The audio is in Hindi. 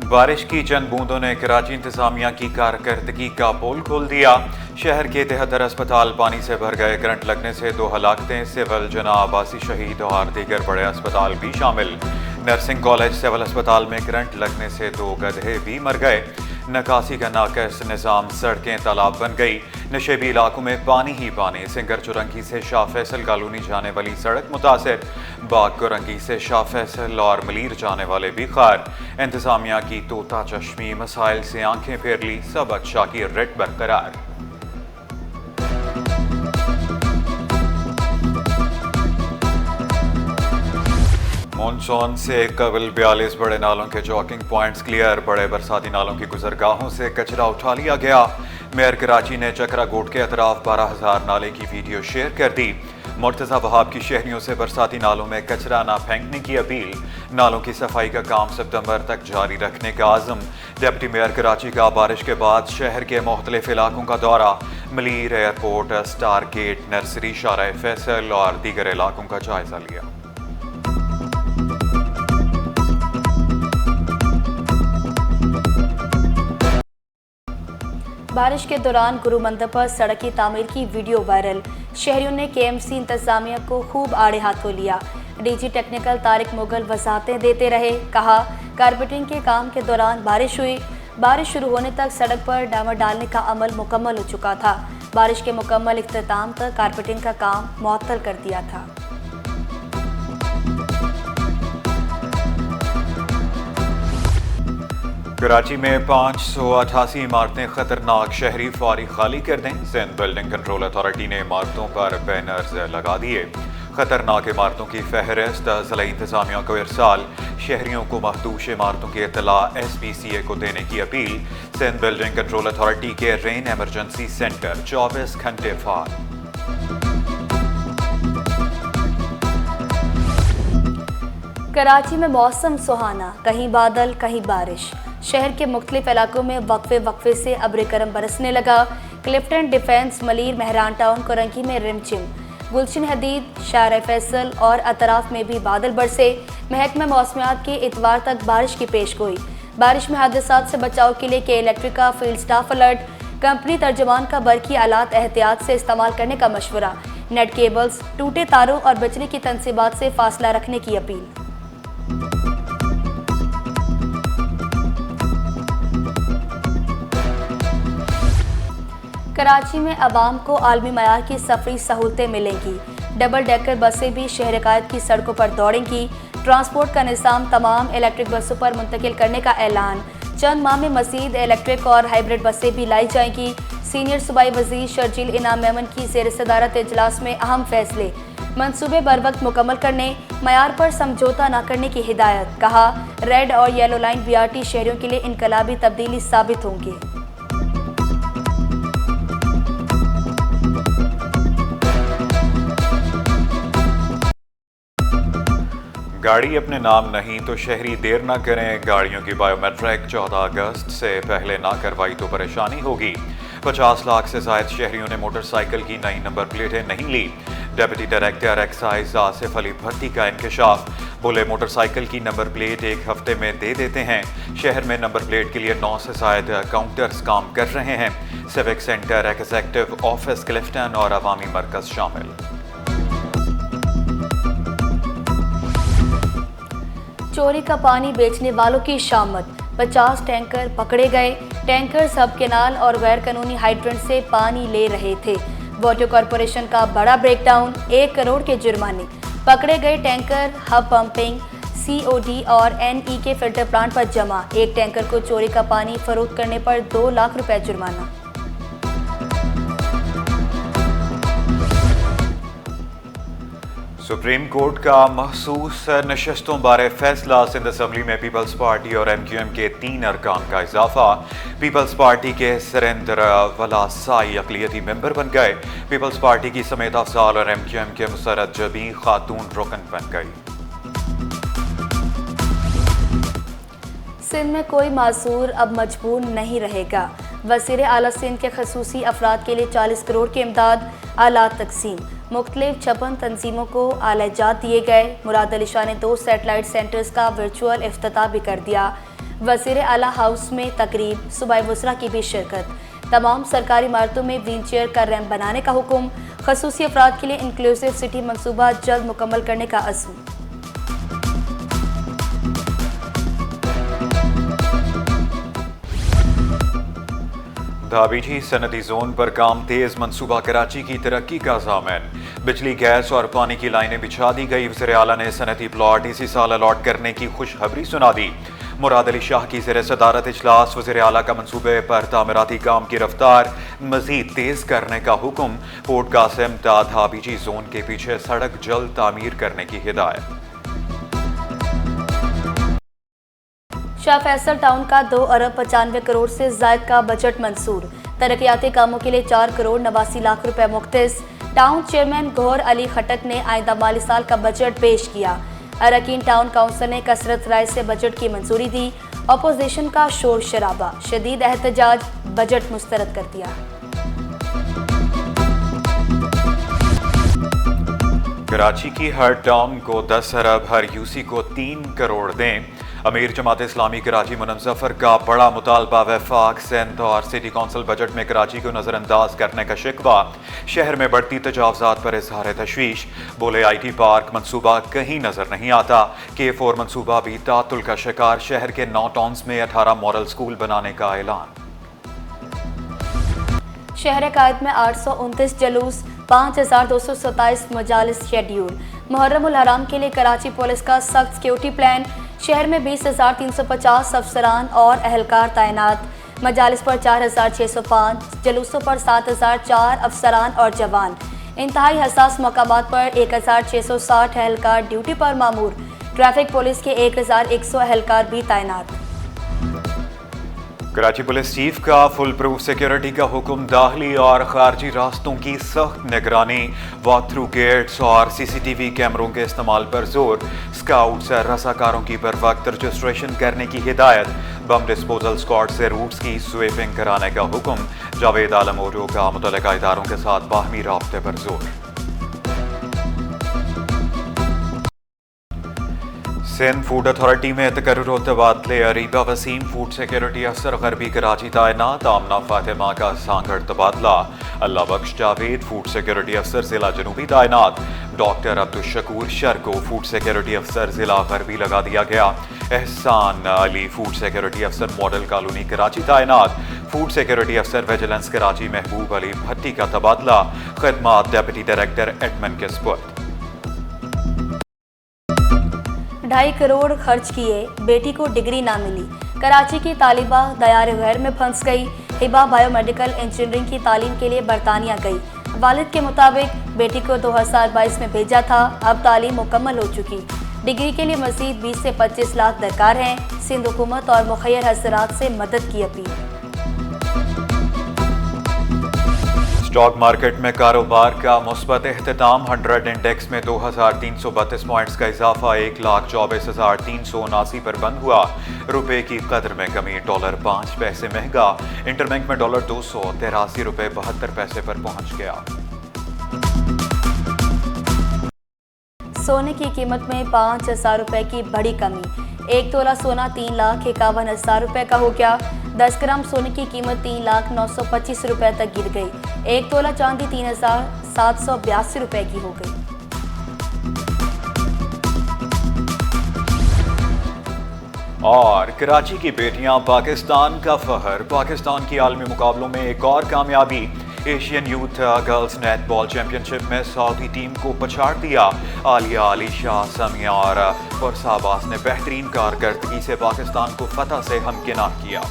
बारिश की चंद बूंदों ने कराची इंतजामिया की कारकर्दगी का पोल खोल दिया। शहर के 73 अस्पताल पानी से भर गए। करंट लगने से 2 हलाकतें, सिविल जना आबासी शहीद और दीगर बड़े अस्पताल भी शामिल। नर्सिंग कॉलेज सिविल अस्पताल में करंट लगने से 2 गधे भी मर गए। नकासी का नाकस निज़ाम, सड़कें तालाब बन गई। नशेबी इलाकों में पानी ही पानी। सिंगर चुरंगी से शाह फैसल कॉलोनी जाने वाली सड़क मुतासिर। बाग कुरंगी से शाह फैसल और मलीर जाने वाले भी खार। इंतजामिया की तोता चश्मी, मसाइल से आंखें फेर ली, सब अच्छा की रेट बरकरार। मॉनसून से कबल 42 बड़े नालों के चॉकिंग पॉइंट्स क्लियर। बड़े बरसाती नालों की गुजरगाहों से कचरा उठा लिया गया। मेयर कराची ने चक्रा गोट के अतराफ 12,000 नाले की वीडियो शेयर कर दी। मुर्तज़ा वहाब की शहरियों से बरसाती नालों में कचरा ना फेंकने की अपील। नालों की सफाई का काम सितंबर तक जारी रखने का आज़म। डिप्टी मेयर कराची का बारिश के बाद शहर के मुख्तलिफ इलाकों का दौरा। Malir airport, star gate, nursery, Shahrah Faisal और दीगर इलाकों का जायजा लिया। बारिश के दौरान गुरु मंदिर पर सड़क की तामीर की वीडियो वायरल। शहरियों ने केएमसी इंतजामिया को खूब आड़े हाथों लिया। डीजी टेक्निकल तारिक मुगल वजाहतें देते रहे। कहा, कारपेटिंग के काम के दौरान बारिश हुई। बारिश शुरू होने तक सड़क पर डामर डालने का अमल मुकम्मल हो चुका था। बारिश के मुकम्मल इख्तिताम तक कारपेटिंग का काम मुअत्तल कर दिया था। कराची में 588 इमारतें खतरनाक। शहरी फौरी खाली कर दें। सिंध बिल्डिंग कंट्रोल अथॉरिटी ने इमारतों पर बैनर्स लगा दिए। खतरनाक इमारतों की फहरिस्त ज़िला इंतजामिया को इरसाल। शहरियों को महदूश इमारतों की इत्तला SPCA को देने की अपील। सिंध बिल्डिंग कंट्रोल अथॉरिटी के रेन एमरजेंसी सेंटर 24 घंटे फाल। कराची में मौसम सुहाना, कहीं बादल कहीं बारिश। शहर के मुख्तलिफ इलाकों में वक्फे से अब्र करम बरसने लगा। क्लिफ्टन डिफेंस, मलीर, मेहरान टाउन, कुरंगी में रिमझिम। गुलशन हदीद, शाहराह फैसल और अतराफ में भी बादल बरसे। महकमा मौसमियात के इतवार तक बारिश की पेशगोई। बारिश में हादसात से बचाव के लिए के इलेक्ट्रिक का फील्ड स्टाफ अलर्ट। कंपनी तर्जमान का बरकी आलात एहतियात से इस्तेमाल करने का मशवरा। नेट केबल्स, टूटे तारों और बिजली की तनसीबात से फासला रखने की अपील। कराची में अवाम को आलमी मयार की सफरी सहूलतें मिलेंगी। डबल डेकर बसें भी शहर-ए-कायद की सड़कों पर दौड़ेंगी। ट्रांसपोर्ट का निज़ाम तमाम इलेक्ट्रिक बसों पर मुंतकिल करने का ऐलान। चंद माह में मज़ीद इलेक्ट्रिक और हाइब्रिड बसें भी लाई जाएंगी। सीनियर सूबाई वज़ीर शर्जील इनाम मेमन की ज़ेर सदारत इजलास में अहम फैसले। मंसूबे बर वक्त मुकम्मल करने, मयार पर समझौता न करने की हिदायत। कहा, रेड और येलो लाइन BRT शहरियों के लिए इनकलाबी तब्दीली साबित होंगी। गाड़ी अपने नाम नहीं तो शहरी देर ना करें। गाड़ियों की बायोमेट्रिक 14 अगस्त से पहले ना करवाई तो परेशानी होगी। 50 लाख से ज़ायद शहरियों ने मोटरसाइकिल की नई नंबर प्लेटें नहीं ली। Deputy director excise Asif Ali Bhatti का इंकशाफ। बोले, मोटरसाइकिल की नंबर प्लेट एक हफ्ते में दे देते हैं। शहर में नंबर प्लेट के लिए 9 से ज़ायद काउंटर्स काम कर रहे हैं। Civic centre, executive office, Clifton और अवामी मरकज शामिल। चोरी का पानी बेचने वालों की शामत। 50 टैंकर पकड़े गए। टैंकर सब केनाल और गैर कानूनी हाइड्रेंट से पानी ले रहे थे। वाटर कॉरपोरेशन का बड़ा ब्रेकडाउन, 1 करोड़ के जुर्माने। पकड़े गए टैंकर हब पंपिंग, COD और NE के फिल्टर प्लांट पर जमा। एक टैंकर को चोरी का पानी फरोख्त करने पर 2 लाख रुपए जुर्माना। सुप्रीम कोर्ट का महसूस नशस्तों बारे फैसला। सिंध असम्बली में पीपल्स पार्टी और MQM के 3 अरकान का इजाफा। पीपल्स पार्टी के सरेंद्र वलासाई अक़लियती मेंबर बन गए। पीपल्स पार्टी की समेत अफजाल और MQM के मुसरत जबी खातून रुकन बन गई। सिंध में कोई मासूर अब मजबूर नहीं रहेगा। वज़ीर आला सिंध के खसूसी अफराद के लिए 40 करोड़ की इमदाद। आलात तकसीम। मुख्तलिफ 56 तंजीमों को आलाजात दिए गए। मुराद अली शाह ने 2 सैटेलाइट सेंटर्स का वर्चुअल इफ्तिताह भी कर दिया। वज़ीर आला हाउस में तकरीब, सूबाई वुज़रा की भी शिरकत। तमाम सरकारी इमारतों में व्हील चेयर का रैंप बनाने का हुक्म। खसूसी अफराद के लिए इंक्लूसिव सिटी मंसूबा जल्द मुकम्मल करने का अज़्म। धाबीजी सनदी जोन पर काम तेज, मंसूबा कराची की तरक्की का ज़ामिन। बिजली, गैस और पानी की लाइनें बिछा दी गई। वज़ीर आला ने सनती प्लॉट इसी साल अलॉट करने की खुशखबरी सुना दी। मुराद अली शाह की ज़ेर सदारत इजलास। वज़ीर आला का मंसूबे पर तामीराती काम की रफ्तार मज़ीद तेज करने का हुक्म। पोर्ट कासिम ता धाबीजी जोन के पीछे सड़क जल्द तामीर करने की हिदायत। शाह फैसल टाउन का 2 अरब 95 करोड़ से ज़ायद का बजट मंसूर। तरक्याती कामों के लिए 4 करोड़ 89 लाख रुपए मुख्तस। टाउन चेयरमैन गौहर अली खटक ने आइंदा माली साल का बजट पेश किया। अरकान टाउन काउंसिल ने कसरत राय से बजट की मंजूरी दी। अपोजिशन का शोर शराबा, शदीद एहतजाज, बजट मुस्तरद कर दिया। कराची की हर टाउन को 10 अरब, हर यूसी को 3 करोड़ दें। अमीर जमात इस्लामी कराची मुनज़्ज़फ़र का बड़ा मुतालबा। वफाक, सिंध और सिटी कौंसिल बजट में कराची को नज़रअंदाज करने का शिकवा। शहर में बढ़ती तजावज़ात पर इज़हार तशवीश। बोले IT पार्क मंसूबा कहीं नज़र नहीं आता। K4 मंसूबा भी तातुल का शिकार। शहर के 9 टाउन्स में 18 मॉडल स्कूल बनाने का ऐलान। शहर कायद में 829 जलूस, 5227 मजालिस शेड्यूल। मुहर्रम उल हराम के लिए कराची पुलिस का सख्त सिक्योरिटी प्लान। शहर में 20,350 अफसरान और अहलकार तैनात। मजालिस पर 4,605, जलूसों पर 7,004 अफसरान और जवान। इंतहाई हसास मकामात पर 1,660 अहलकार ड्यूटी पर मामूर। ट्रैफिक पुलिस के 1,100 अहलकार भी तैनात। कराची पुलिस चीफ का फुल प्रूफ सिक्योरिटी का हुक्म। दाखिली और खारजी रास्तों की सख्त निगरानी। वॉक थ्रू गेट्स और CCTV कैमरों के इस्तेमाल पर जोर। स्काउट्स और रसाकारों की बर वक्त रजिस्ट्रेशन करने की हिदायत। बम डिस्पोजल स्क्वाड से रूट्स की स्वीपिंग कराने का हुक्म। जावेद आलम ओजो का मुतल्लिका इदारों के साथ बाहमी राब्ते पर जोर। सिंध फूड अथॉरिटी में तकर्रुर और तबादले। अरीबा वसीम फूड सिक्योरिटी अफसर गरबी कराची तैनात। आमना फातिमा का सांगड़ तबादला। अल्लाह बख्श जावेद फूड सिक्योरिटी अफसर जिला जनूबी तैनात। डॉक्टर अब्दुल शकूर शर को फूड सिक्योरिटी अफसर जिला गरबी लगा दिया गया। एहसान अली फूड सिक्योरिटी अफसर मॉडल कॉलोनी कराची तैनात। फूड सिक्योरिटी अफसर विजिलेंस कराची महबूब अली भट्टी का तबादला। खिदमत डिप्टी डायरेक्टर एडमिन के स्पुर्द। 2.5 करोड़ खर्च किए, बेटी को डिग्री ना मिली। कराची की तालिबा दयार गैर में फंस गई। हिबा बायोमेडिकल इंजीनियरिंग की तालीम के लिए बरतानिया गई। वालिद के मुताबिक बेटी को 2022 में भेजा था, अब तालीम मुकम्मल हो चुकी। डिग्री के लिए मज़ीद 20 से 25 लाख दरकार हैं। सिंध हुकूमत और मुखैर हज़रात से मदद की अपील। स्टॉक मार्केट में कारोबार का मुस्बत एहतिताम। 100 इंडेक्स में 2,332 पॉइंट्स का इजाफा 1,24,379 पर बंद हुआ। रुपए की कदर में कमी। डॉलर 5 पैसे महंगा। इंटरबैंक में डॉलर 283 रुपए 72 पैसे पर पहुंच गया। सोने की कीमत में 5,000 रुपए की बड़ी कमी। 1 तोला सोना 3,51,000 रुपए का हो गया। 10 ग्राम सोने की कीमत 3,925 रुपए तक गिर गई। 1 तोला चांदी 3,782 रुपए की हो गई। और कराची की बेटियां पाकिस्तान का फहर। पाकिस्तान की आलमी मुकाबलों में एक और कामयाबी। Asian youth girls netball championship में सऊदी टीम को पछाड़ दिया। आलिया, आलिशा, समिया और फरसा अब्बास ने बेहतरीन कारकर्दगी से पाकिस्तान को फतह से हमकिनार किया।